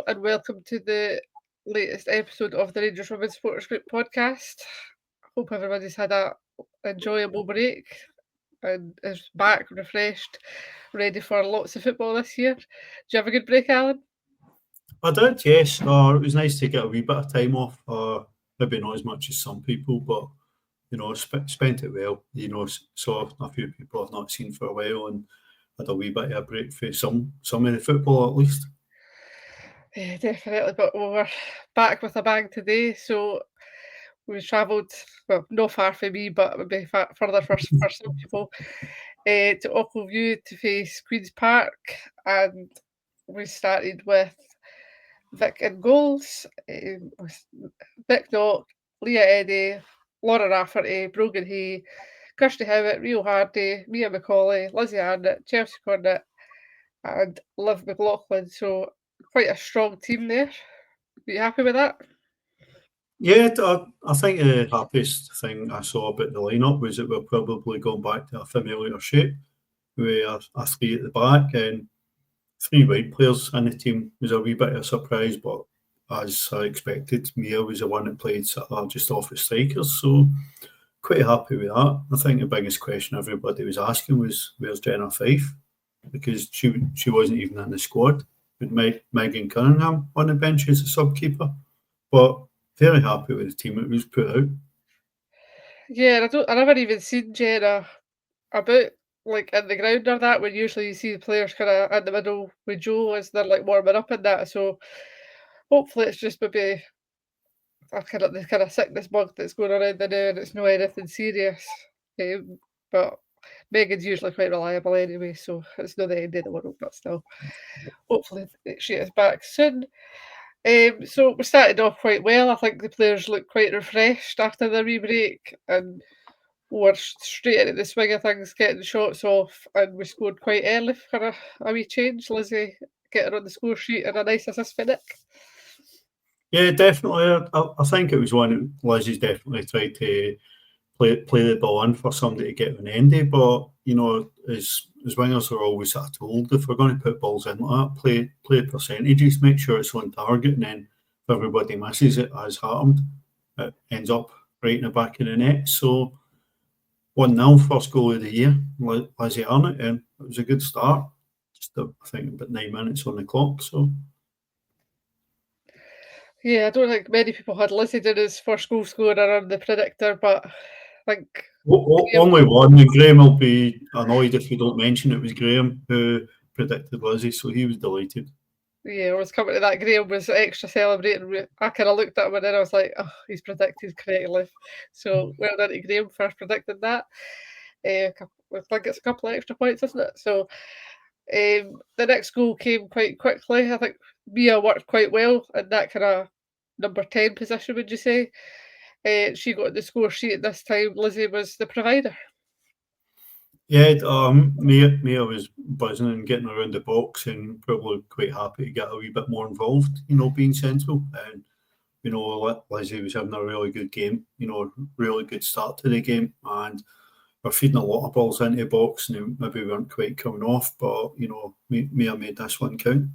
Hello and welcome to the latest episode of the Rangers Women's Supporters Group podcast. Hope everybody's had a enjoyable break and is back refreshed, ready for lots of football this year. Do you have a good break, Alan? I did, yes. It was nice to get a wee bit of time off. Maybe not as much as some people, but spent it well. Saw a few people I've not seen for a while, and had a wee bit of a break for some of the football at least. Yeah, definitely, but we're back with a bang today. So we travelled, well, not far from me, but maybe further for some people, to Ochilview to face Queen's Park, and we started with Vic in goals, with Vic Knock, Leah Eddy, Laura Rafferty, Brogan Hay, Kirsty Howitt, Rio Hardy, Mia McCauley, Lizzie Arnott, Chelsea Cornett, and Liv McLaughlin. So quite a strong team there. Are you happy with that? Yeah, I think the happiest thing I saw about the lineup was that we're probably going back to a familiar shape with a three at the back and three wide players in the team. Was a wee bit of a surprise, but as I expected, Mia was the one that played sort of just off the strikers, so quite happy with that. I think the biggest question everybody was asking was where's Jenna Fife, because she wasn't even in the squad with Megan Cunningham on the bench as a sub keeper, but very happy with the team it was put out. Yeah, I never even seen Jenna about like in the ground or that, when usually you see the players kind of in the middle with Joe as they're like warming up and that. So hopefully it's just maybe the kind of sickness bug that's going around the now, and it's not anything serious. But Megan's usually quite reliable anyway, so it's not the end of the world. But still, hopefully she is back soon. So we started off quite well. I think the players looked quite refreshed after the wee break, and were straight into the swing of things, getting shots off, and we scored quite early for a wee change. Lizzie getting on the score sheet and a nice assist for Nick. Yeah, definitely. I think it was one that Lizzie's definitely tried to play the ball in for somebody to get an endy, but as wingers are always sort of told, if we're going to put balls in like that, play percentages, make sure it's on target, and then if everybody misses it, as happened, it ends up right in the back of the net. So 1-0, first goal of the year, Lizzie Arnott, and it was a good start. Just I think about 9 minutes on the clock. So Yeah, I don't think many people had Lizzie did his first goal scorer on the predictor, but I think only one, and Graham will be annoyed if you don't mention it was Graham who predicted Lizzie, so he was delighted. yeah, I was coming to that. Graham was extra celebrating. I kind of looked at him and then I was like, oh, he's predicted correctly. So well done to Graham for predicting that. I think it's a couple of extra points, isn't it? So the next goal came quite quickly. I think Mia worked quite well in that kind of number 10 position, would you say? She got the score sheet this time. Lizzie was the provider. Yeah, Mia was buzzing and getting around the box and probably quite happy to get a wee bit more involved, being central. And, Lizzie was having a really good game, really good start to the game. And we're feeding a lot of balls into the box and maybe weren't quite coming off, but, Mia made this one count.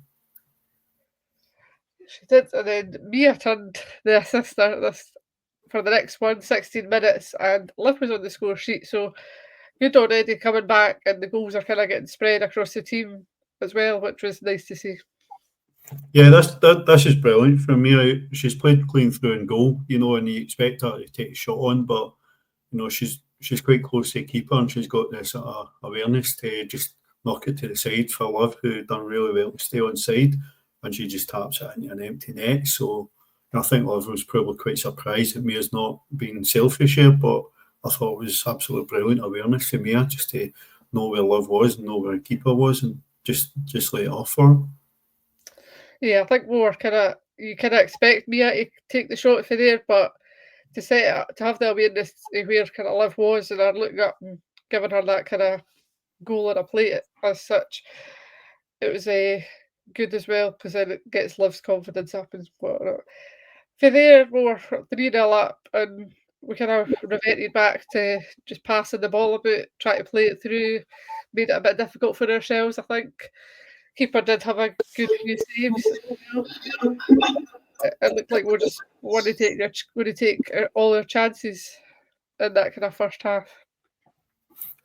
She did, and then Mia turned the assist for the next one, 16 minutes, and Liv was on the score sheet. So good already coming back, and the goals are kind of getting spread across the team as well, which was nice to see. Yeah, this is brilliant for Mia. She's played clean through and goal, and you expect her to take a shot on, but she's quite close to the keeper and she's got this awareness to just knock it to the side for Liv, who done really well to stay on side, and she just taps it into an empty net. So I think Liv was probably quite surprised that Mia's not being selfish here, but I thought it was absolutely brilliant awareness for Mia just to know where Liv was and know where the keeper was and just lay it off for her. Yeah, I think you kind of expect Mia to take the shot for there, but to set it up, to have the awareness of where kind of Liv was, and her looking up and giving her that kind of goal on a plate as such, it was good as well, because then it gets Liv's confidence up and whatnot. For there, we were 3-0 up, and we kind of reverted back to just passing the ball about, trying to play it through, made it a bit difficult for ourselves, I think. keeper did have a good few saves as well. It looked like we're just want to take all our chances in that kind of first half.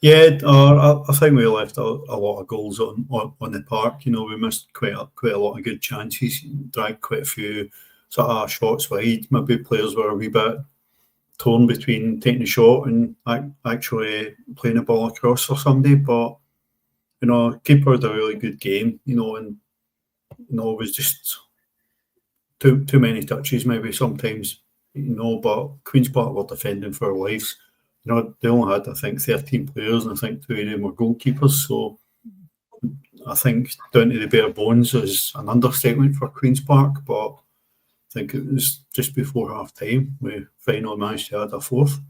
Yeah, I think we left a lot of goals on the park. You know, we missed quite a lot of good chances, dragged quite a few sort of shots wide. Maybe players were a wee bit torn between taking a shot and actually playing a ball across for somebody. But you know, keeper had a really good game. You know, and you know, it was just too many touches maybe sometimes. You know, but Queens Park were defending for their lives. You know, they only had I think 13 players, and I think two of them were goalkeepers. So I think down to the bare bones is an understatement for Queens Park, but I think it was just before half time we finally managed to add a fourth.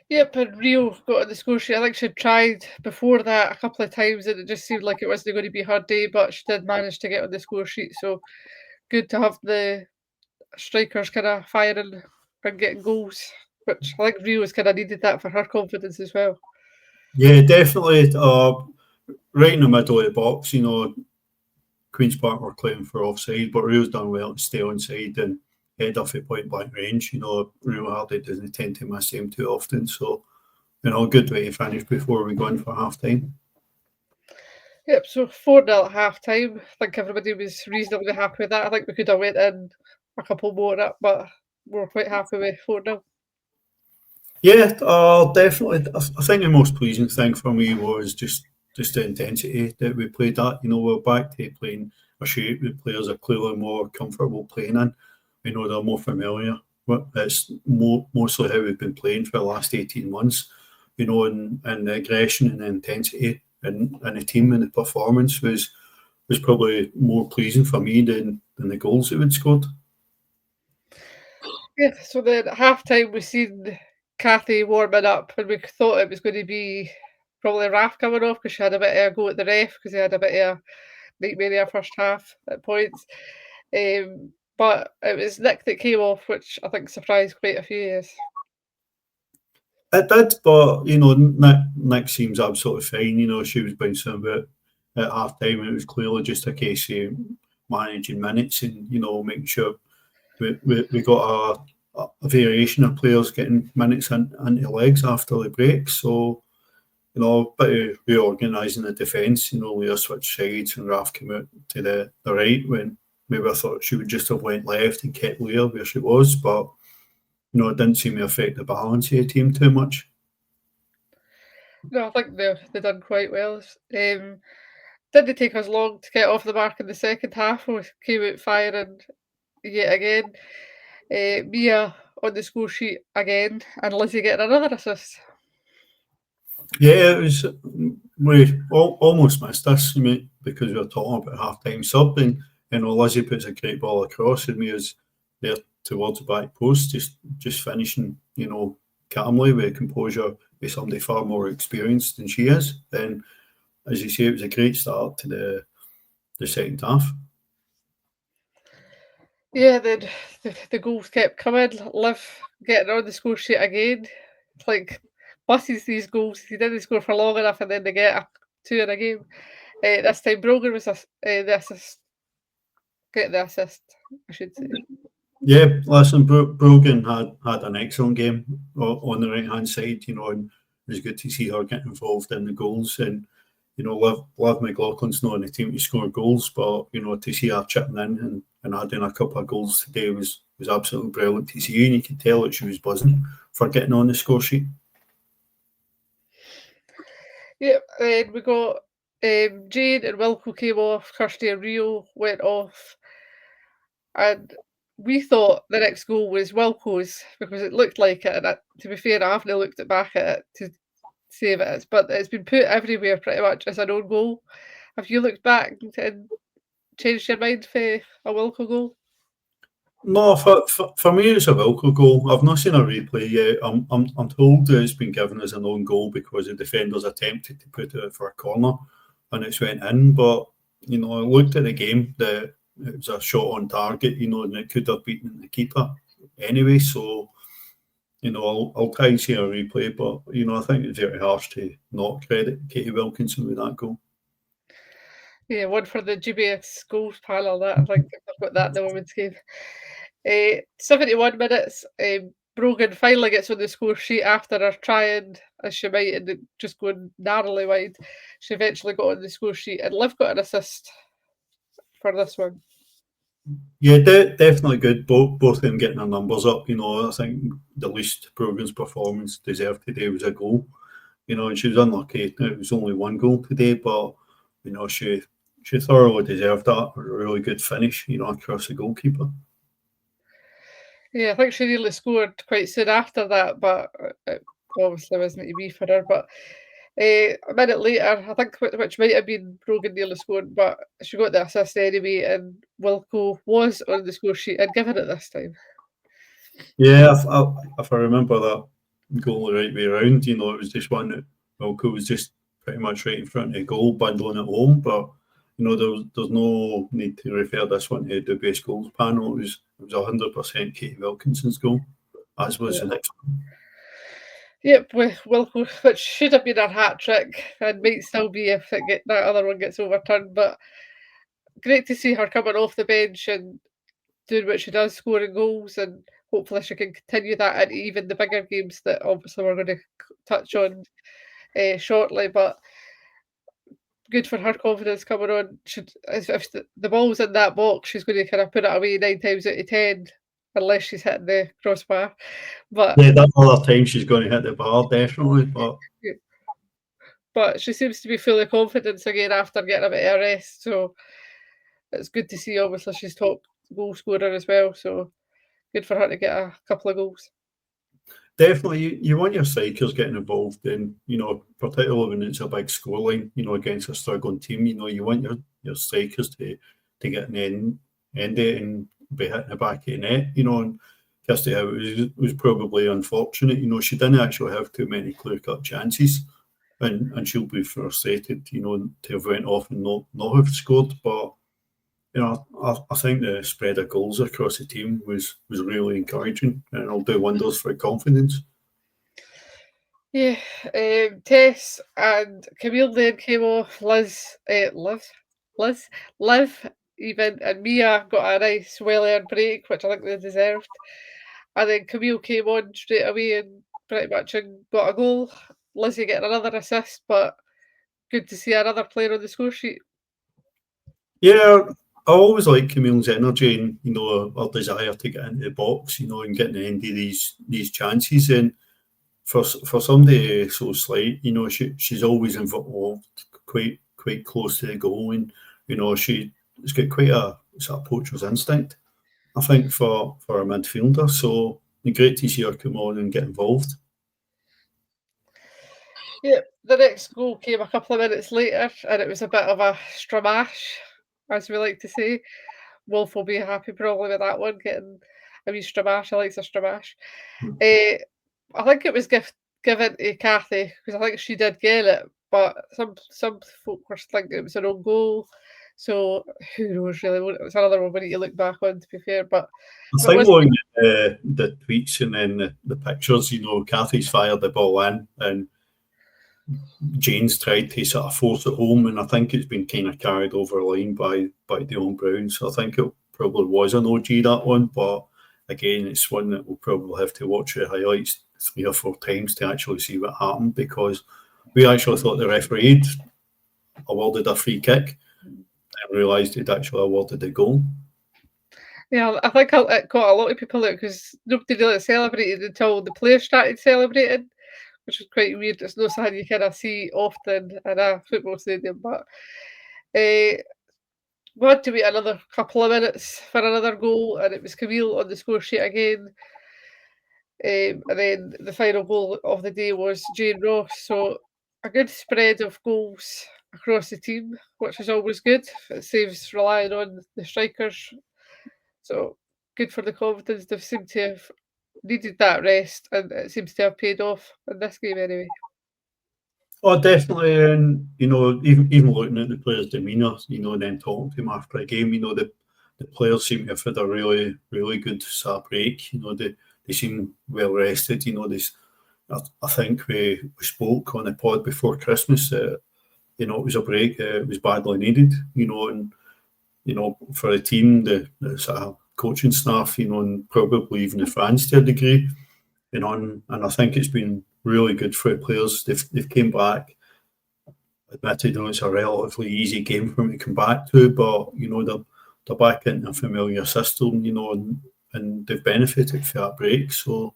Yep, and Rio got on the score sheet. I think she tried before that a couple of times, and it just seemed like it wasn't going to be her day. But she did manage to get on the score sheet, so good to have the strikers kind of firing and getting goals. Which I think Rio's kind of needed that for her confidence as well. Yeah, definitely. Right in the middle of the box, you know, Queens Park were claiming for offside, but Rio's done well to stay onside and head off at point blank range. You know, Rio Hardy doesn't tend to miss him too often, so you know, good way to finish before we go in for half time. Yep, so 4-0 at half time. I think everybody was reasonably happy with that. I think we could have went in a couple more up, but we're quite happy with 4-0. Yeah, definitely. I think the most pleasing thing for me was just the intensity that we played at. You know, we're back to playing a shape that players are clearly more comfortable playing in. You know, they're more familiar. It's mostly how we've been playing for the last 18 months. You know, and the aggression and the intensity and the team and the performance was probably more pleasing for me than the goals that we'd scored. Yeah, so then at half time we seen Kathy warming up, and we thought it was going to be probably Raf coming off because she had a bit of a go at the ref because he had a bit of a nightmare first half at points. But it was Nick that came off, which I think surprised quite a few years. It did, but you know, Nick seems absolutely fine. You know, she was bouncing about at half time, and it was clearly just a case of managing minutes and you know making sure we got a variation of players getting minutes into legs after the break. So you know, a bit of reorganising the defence. You know, Leah switched sides and Raf came out to the right when maybe I thought she would just have went left and kept Leah where she was, but you know, it didn't seem to affect the balance of the team too much. No, I think they done quite well. Didn't take us long to get off the mark in the second half. We came out firing yet again. Mia on the score sheet again, and Lizzie getting another assist. Yeah, it was. We almost missed this because we were talking about half time sub, and you know Lizzie puts a great ball across, and Mia's there towards the back post, just finishing, you know, calmly with composure, with somebody far more experienced than she is. And as you say, it was a great start to the second half. Yeah, then the goals kept coming. Liv getting on the score sheet again. It's like buses these goals. He didn't score for long enough, and then they get two in a game. This time Brogan was the assist. Get the assist, I should say. Yeah, listen, Brogan had an excellent game on the right hand side, you know, and it was good to see her get involved in the goals. And you know, Liv McLaughlin's not in the team to score goals, but you know, to see her chipping in and adding a couple of goals today was absolutely brilliant to see. And you could tell that she was buzzing for getting on the score sheet. Yep, and we got Jane and Wilco came off. Kirsty and Rio went off, and we thought the next goal was Wilco's because it looked like it. And to be fair, I haven't looked it back at it to see if it is, but it's been put everywhere pretty much as an own goal. Have you looked back and changed your mind for a Wilco goal? No, for me, it's a Wilco goal. I've not seen a replay yet. I'm told that it's been given as an own goal because the defenders attempted to put it for a corner and it's went in. But you know, I looked at the game that it was a shot on target. You know, and it could have beaten the keeper anyway. So you know, I'll try and see a replay. But you know, I think it's very harsh to not credit Katie Wilkinson with that goal. Yeah, one for the GBS goals panel. That I think I've got that in the women's game. 71 minutes. Brogan finally gets on the score sheet after her trying as she might and it just going narrowly wide. She eventually got on the score sheet, and Liv got an assist for this one. Yeah, definitely good. Both of them getting their numbers up. I think the least Brogan's performance deserved today was a goal. And she was unlucky. It was only one goal today, but she thoroughly deserved that. A really good finish, across the goalkeeper. Yeah, I think she nearly scored quite soon after that, but it obviously wasn't to be for her. But a minute later, I think which might have been Brogan nearly scored, but she got the assist anyway, and Wilco was on the score sheet and given it this time. Yeah, if I remember that goal the right way around, it was just one that Wilco was just pretty much right in front of the goal, bundling it home. But there's no need to refer this one to the best goals panel. It was 100% Katie Wilkinson's goal, as was Yeah. the next one. Yep, with Wilco, which should have been her hat trick and might still be if that other one gets overturned. But great to see her coming off the bench and doing what she does, scoring goals, and hopefully she can continue that into even the bigger games that obviously we're going to touch on shortly. But good for her confidence coming on. If the ball's in that box, she's going to kind of put it away 9 times out of 10, unless she's hitting the crossbar. But Yeah, that other time she's going to hit the bar, definitely. But but she seems to be full of confidence again after getting a bit of a rest. So it's good to see. Obviously, she's top goal scorer as well. So good for her to get a couple of goals. definitely, you want your strikers getting involved in, particularly when it's a big scoreline, against a struggling team. You want your strikers to get an end it and be hitting the back of the net. And Kirsty Howe was probably unfortunate. She didn't actually have too many clear cut chances, and she'll be frustrated, to have went off and not have scored. But I think the spread of goals across the team was really encouraging, and it'll do wonders for confidence. Yeah, Tess and Camille then came off. Liv, even, and Mia got a nice, well-earned break, which I think they deserved. And then Camille came on straight away and pretty much got a goal. Lizzie getting another assist, but good to see another player on the score sheet. Yeah, I always like Camille's energy and her desire to get into the box, and getting the end of these chances. And for somebody so slight, she's always involved, quite close to the goal, and she's got quite a sort of poacher's instinct, I think, for a midfielder. So great to see her come on and get involved. Yep, the next goal came a couple of minutes later, and it was a bit of a stramash, as we like to say. Wolf will be happy probably with that one, getting a wee stramash. I like a stramash. I think it was given to Kathy because I think she did get it, but some folk were thinking it was an own goal. So who knows really? It's another one we need to look back on, to be fair. But I if it think was, looking at the tweets and then the pictures, Kathy's fired the ball in and Jane's tried to sort of force it home, and I think it's been kind of carried over the line by Dion Brown. So I think it probably was an OG, that one, but again, it's one that we'll probably have to watch the highlights 3 or 4 times to actually see what happened, because we actually thought the referee had awarded a free kick and realised he'd actually awarded a goal. yeah, I think it caught a lot of people out because nobody really celebrated until the players started celebrating, which was quite weird. It's not something you kind of see often in a football stadium, but uh, we had to wait another couple of minutes for another goal, and it was Camille on the score sheet again. And then the final goal of the day was Jane Ross. So a good spread of goals across the team, which is always good. It saves relying on the strikers. So good for the confidence. They seem to have needed that rest, and it seems to have paid off in this game anyway. Oh, definitely, and even looking at the players' demeanour, and then talking to them after a game, the players seem to have had a really, really good sort of break. They seem well rested. I think we spoke on the pod before Christmas that it was a break. It was badly needed, and for the team, the sort of coaching staff, and probably even the fans to a degree, and I think it's been really good for the players. They've came back. Admitted, it's a relatively easy game for them to come back to, but they're back in a familiar system, and they've benefited from that break. So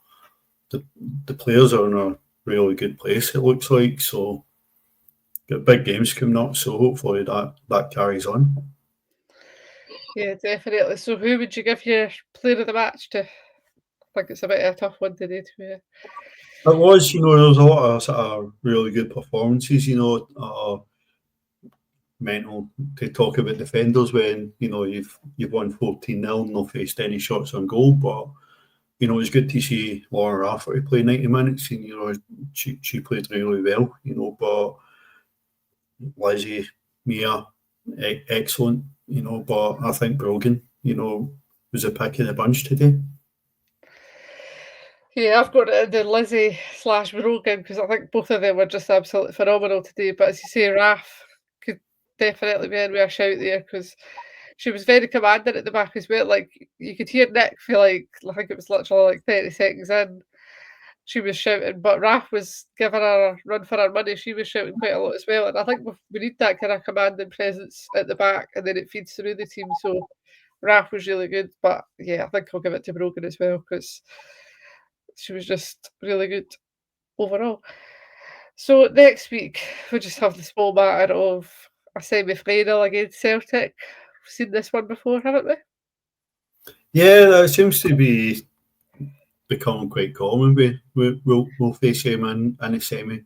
the players are in a really good place, it looks like. So got big games coming up, so hopefully that carries on. Yeah, definitely. So who would you give your player of the match to? I think it's a bit of a tough one today, to be. It was, there was a lot of sort of really good performances, mental to talk about defenders when, you've won 14-0, no faced any shots on goal, but it was good to see Laura Rafferty play 90 minutes, and she played really well, but Lizzie, Mia, excellent, but I think Brogan, was a pick of the bunch today. Yeah, I've got the Lizzie slash Brogan because I think both of them were just absolutely phenomenal today. But as you say, Raf could definitely be in with a shout there because she was very commanding at the back as well. Like you could hear Nick feel like I think it was literally like 30 seconds in, she was shouting, but Raf was giving her a run for her money. She was shouting quite a lot as well. And I think we need that kind of commanding presence at the back and then it feeds through the team. So Raf was really good. But yeah, I think I'll give it to Brogan as well because she was just really good overall. So next week we just have the small matter of a semi-final against Celtic. We've seen this one before, haven't we? Yeah, that seems to be becoming quite common. We'll face him in a semi,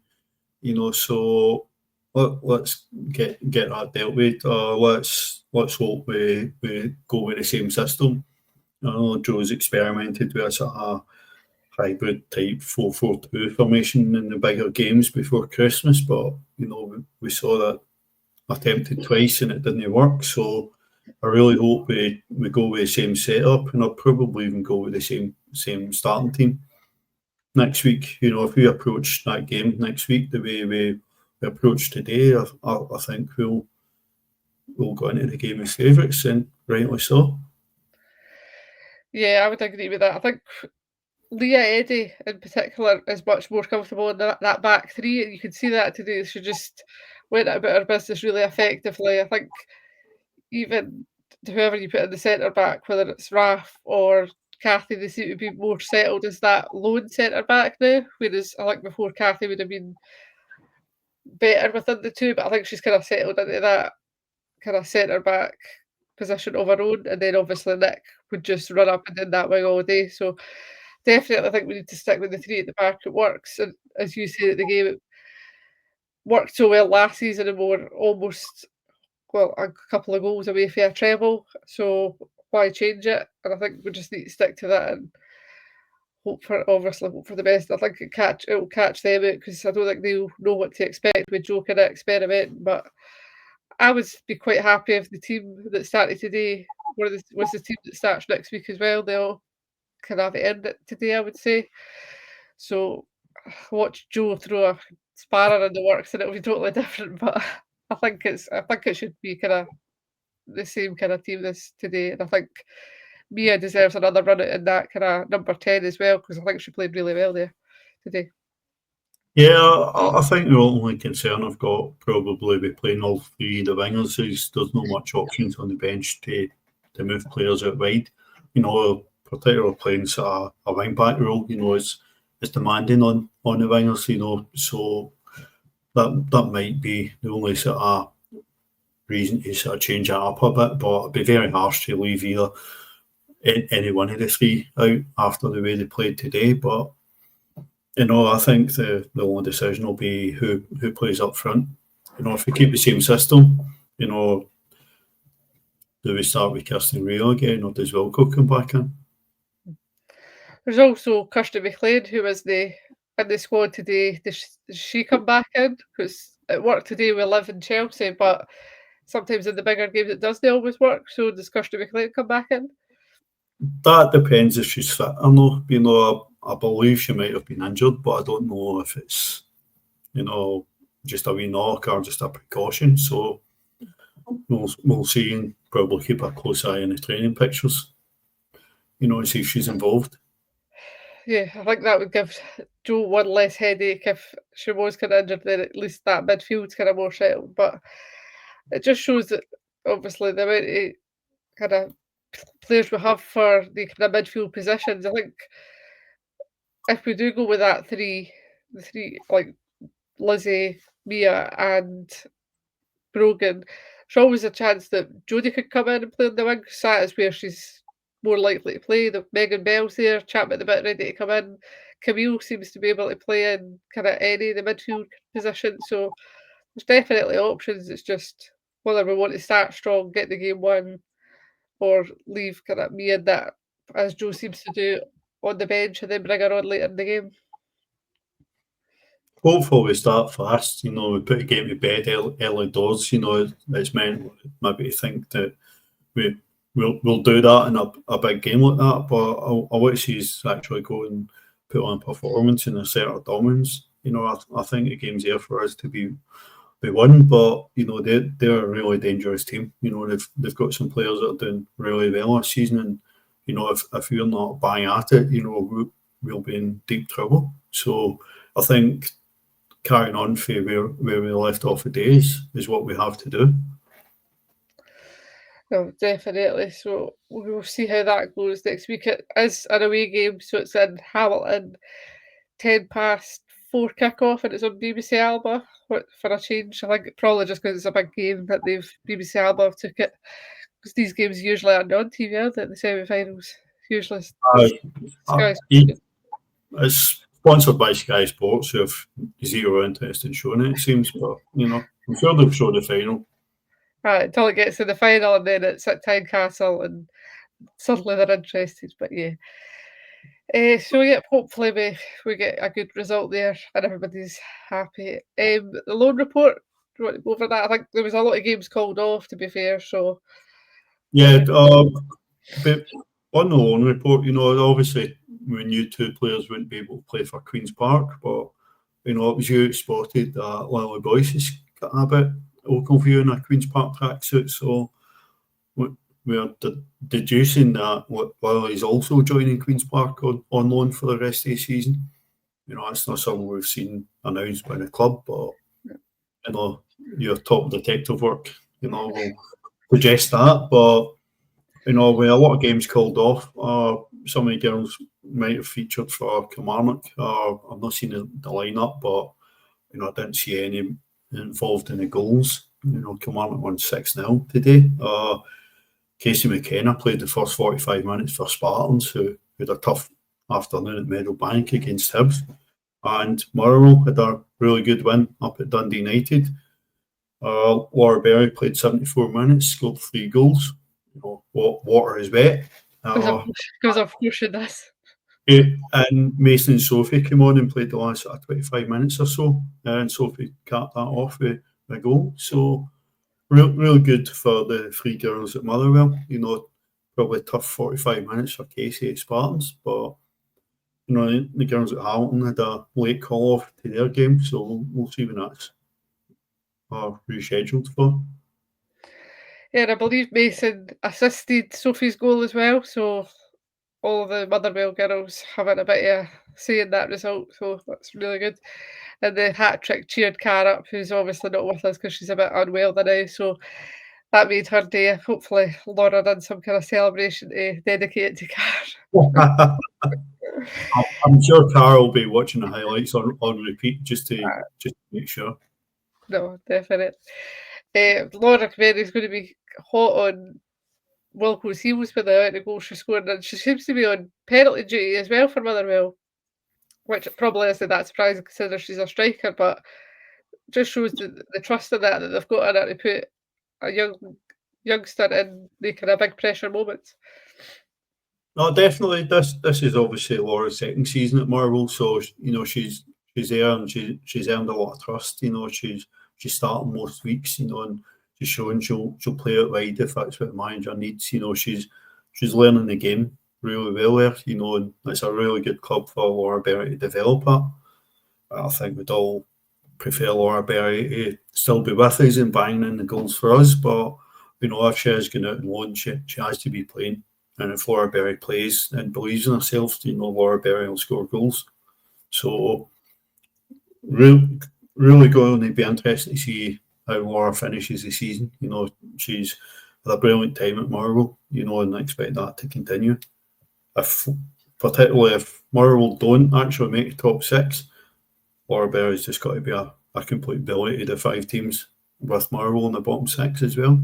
So let's get that dealt with. Let's hope we go with the same system. I know Joe's experimented with a sort of hybrid type 4-4-2 formation in the bigger games before Christmas, but we saw that attempted twice and it didn't work. So I really hope we go with the same setup, and I'll probably even go with the same starting team next week. If we approach that game next week the way we approach today, I think we'll go into the game as favourites, and rightly so. Yeah, I would agree with that. I think Leah Eddy in particular is much more comfortable in that back three, and you can see that today. She just went about her business really effectively. I think even whoever you put in the centre back, whether it's Raf or Kathy, they seem to be more settled as that lone centre back now. Whereas I think before Kathy would have been better within the two, but I think she's kind of settled into that kind of centre back position of her own. And then obviously Nick would just run up and in that wing all day. So definitely I think we need to stick with the three at the back. It works. And as you say at the game, it worked so well last season and we were almost a couple of goals away from a treble. So why change it? And I think we just need to stick to that and hope for the best. I think it will catch them out because I don't think they'll know what to expect with Joe kind of experiment. But I would be quite happy if the team that started today was the team that starts next week as well. They'll kind of end it today, I would say. So watch Joe throw a spanner in the works and it'll be totally different. But I think it should be kind of the same kind of team this today. And I think Mia deserves another run in that kind of number 10 as well because I think she played really well there today. Yeah, I think the only concern I've got probably with playing all three of the wingers is there's not much options on the bench to move players out wide. Particularly playing sort of a wing back role, is demanding on the wingers, so that might be the only sort of reason to sort of change that up a bit, but it'd be very harsh to leave either any one of the three out after the way they played today. But I think the only decision will be who plays up front. If we keep the same system, do we start with Kirsten Rio again, or does Wilco come back in? There's also Kirsty McLean, who was in the squad today. Does she come back in? Because it worked today with Liv in Chelsea, but sometimes in the bigger games it doesn't always work. So does Kirsty McLean come back in? That depends if she's fit or not. I believe she might have been injured, but I don't know if it's, just a wee knock or just a precaution. So we'll see and probably keep a close eye on the training pictures, and see if she's involved. Yeah, I think that would give Jo one less headache if she was kinda injured, then at least that midfield's kinda more settled, but it just shows that obviously the amount of kinda players we have for the kinda midfield positions. I think if we do go with that the 3, like, Lizzie, Mia and Brogan, there's always a chance that Jodie could come in and play in the wings. That is where she's more likely to play. The Megan Bell's there, champing at the bit, ready to come in. Camille seems to be able to play in kinda any of the midfield positions, so there's definitely options. It's just whether we want to start strong, get the game won, or leave kinda me and that, as Jo seems to do, on the bench and then bring her on later in the game. Hopefully we start fast, we put the game to bed early doors, it's meant maybe to think that we'll do that in a big game like that, but I want to see us actually go and put on a performance and assert our dominance. I think the game's there for us to be won, but they're a really dangerous team. They've got some players that are doing really well this season, and if we're not bang at it, we'll be in deep trouble. So I think carrying on for where we left off the days is what we have to do. No, definitely. So we'll see how that goes next week. It is an away game, so it's in Hamilton, 4:10 kick-off, and it's on BBC Alba for a change. I think probably just because it's a big game that BBC Alba took it, because these games usually aren't on TV, are they, the semi-finals? Usually Uh, Sky it's sponsored by Sky Sports, who have zero interest in showing it, it seems, but I'm sure they'll show the final. Until it gets to the final, and then it's at Tynecastle, and suddenly they're interested, but yeah. So yeah, hopefully we get a good result there and everybody's happy. The loan report, do you want to go over that? I think there was a lot of games called off, to be fair, so Yeah, but on the loan report, obviously we knew two players wouldn't be able to play for Queen's Park, but it was you spotted that Lily Boyce is getting a bit local view in a Queen's Park tracksuit, so we're deducing that Lily's also joining Queen's Park on loan for the rest of the season. It's not something we've seen announced by the club, but your top detective work, will suggest that. But with a lot of games called off, some of the girls might have featured for Kilmarnock. I've not seen the lineup, but I didn't see any involved in the goals. Kilmarnock won 6-0 today. Casey McKenna played the first 45 minutes for Spartans, who had a tough afternoon at Meadowbank against Hibs. And Motherwell had a really good win up at Dundee United. Laura Berry played 74 minutes, scored 3 goals. Water is wet. because of course it does. And Mason and Sophie came on and played the last 25 minutes or so, and Sophie capped that off with a goal. So real good for the 3 girls at Motherwell. Probably tough 45 minutes for Casey at Spartans, but the girls at Hamilton had a late call off to their game, so we'll see when that's rescheduled for. Yeah, and I believe Mason assisted Sophie's goal as well, so all of the Motherwell girls having a bit of a say in that result, so that's really good. And the hat trick cheered Cara up, who's obviously not with us because she's a bit unwell now, so that made her day. Hopefully, Laura done some kind of celebration to dedicate it to Cara. I'm sure Cara will be watching the highlights on repeat just to make sure. No, definitely. Laura Caveri's going to be hot on Wilco's heels with the amount of goals she scored, and she seems to be on penalty duty as well for Motherwell, which probably isn't that surprising considering she's a striker, but just shows the trust in that they've got in her to put a youngster in the kind of big pressure moments. No, definitely. This is obviously Laura's second season at Marvel, so she's there and she's earned a lot of trust. She's starting most weeks. And she's showing she'll play it wide if that's what the manager needs. She's learning the game really well there. And it's a really good club for Laura Berry to develop at. I think we'd all prefer Laura Berry to still be with us and banging in the goals for us, but if she's going out on loan, she has to be playing. And if Laura Berry plays and believes in herself, Laura Berry will score goals. So really going to be interesting to see how Laura finishes the season. She's had a brilliant time at Motherwell, and I expect that to continue. Particularly if Motherwell don't actually make the top six, Laura Berry's just got to be a complete belly to the five teams with Motherwell in the bottom six as well.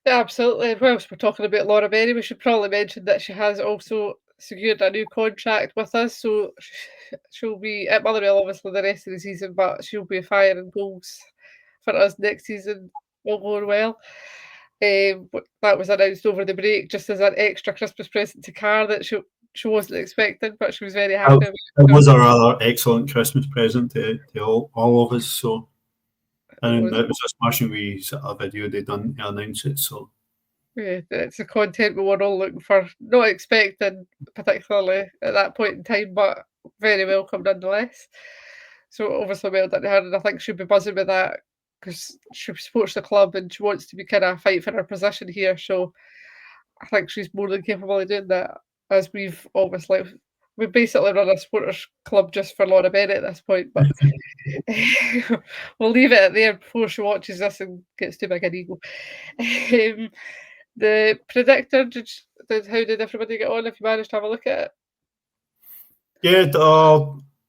Yeah, absolutely. Whilst we're talking about Laura Berry, we should probably mention that she has also secured a new contract with us, so she'll be at Motherwell obviously the rest of the season, but she'll be firing goals for us next season, all going well. That was announced over the break just as an extra Christmas present to Car that she wasn't expecting, but she was very happy about It it. was a rather excellent Christmas present to all of us. So, and it was a smashing wee sort of video they done to announce it. So, yeah, it's the content we were all looking for, not expecting particularly at that point in time, but very welcome nonetheless. So obviously well done to her, and I think she'll be buzzing with that because she supports the club and she wants to be kind of fight for her position here. So I think she's more than capable of doing that. As we basically run a supporters club just for Laura Bennett at this point, but we'll leave it there before she watches this and gets too big an ego. The predictor, how did everybody get on? If you managed to have a look at it, yeah,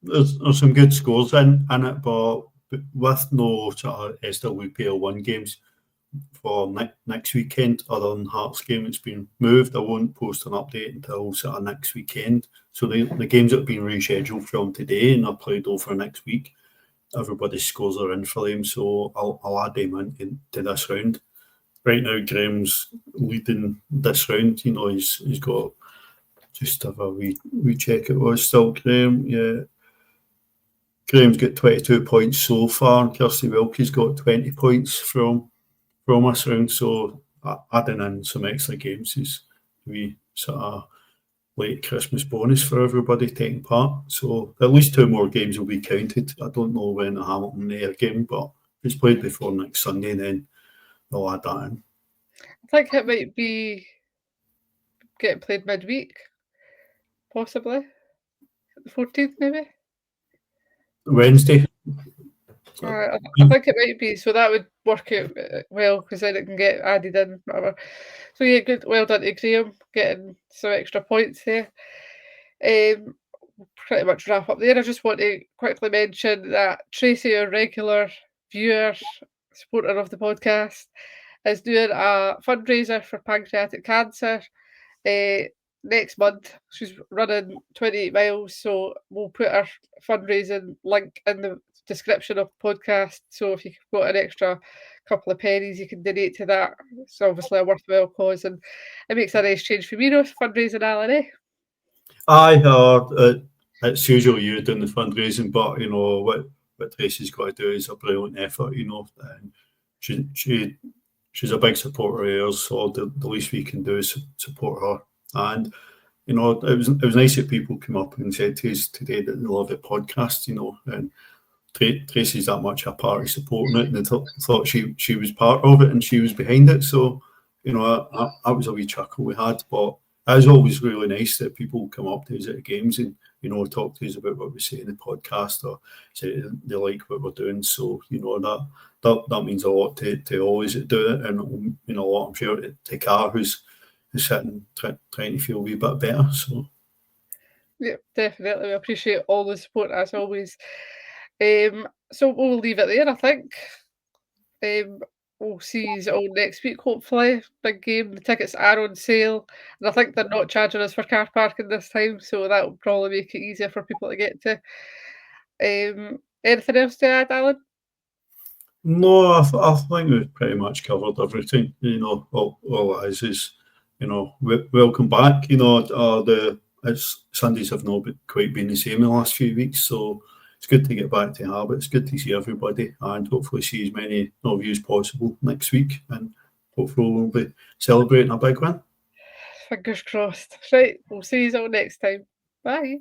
there's some good scores in it, but with no sort of SWPL 1 games for next weekend, other than Hearts game, it's been moved. I won't post an update until sort of next weekend. So the games that have been rescheduled from today and are played over next week, everybody's scores are in for them. So I'll add them into this round. Right now, Graham's leading this round. He's got, just have a wee check. It was still Graham. Yeah, Graham's got 22 points so far, and Kirsty Wilkie's got 20 points from us round. So adding in some extra games is we sort of late Christmas bonus for everybody taking part. So at least 2 more games will be counted. I don't know when the Hamilton Ayr game, but if it's played before next Sunday, then they'll add that in. I think it might be getting played midweek, possibly the 14th, maybe. Wednesday. I think it might be, so that would work out well because then it can get added in, whatever. So yeah, good, well done to Graham getting some extra points there. Pretty much wrap up there. I just want to quickly mention that Tracy, our regular viewer, supporter of the podcast, is doing a fundraiser for pancreatic cancer next month. She's running 28 miles, so we'll put our fundraising link in the description of the podcast. So if you've got an extra couple of pennies, you can donate to that. It's obviously a worthwhile cause, and it makes a nice change for me, fundraising, Alan, eh? Aye, it's usually you doing the fundraising, but what Tracy's got to do is a brilliant effort. And she's a big supporter of ours, so the least we can do is support her. And it was nice that people came up and said to us today that they love the podcast. And Tracy's that much a part of supporting it, and they thought she was part of it and she was behind it. So that was a wee chuckle we had, but it was always really nice that people come up to us at the games and talk to us about what we say in the podcast or say they like what we're doing. So that means a lot to always do it, and a lot, I'm sure, to Car who's sitting trying to feel a wee bit better. So yeah, definitely, we appreciate all the support as always. So we'll leave it there, I think. We'll see you all next week, hopefully. Big game. The tickets are on sale, and I think they're not charging us for car parking this time, so that will probably make it easier for people to get to. Anything else to add, Alan? no, I think we've pretty much covered everything. All it is welcome back. It's Sundays have not quite been the same in the last few weeks, so it's good to get back to habit. It's good to see everybody and hopefully see as many of you as possible next week, and hopefully we'll be celebrating a big win. Fingers crossed. Right, we'll see you all next time. Bye.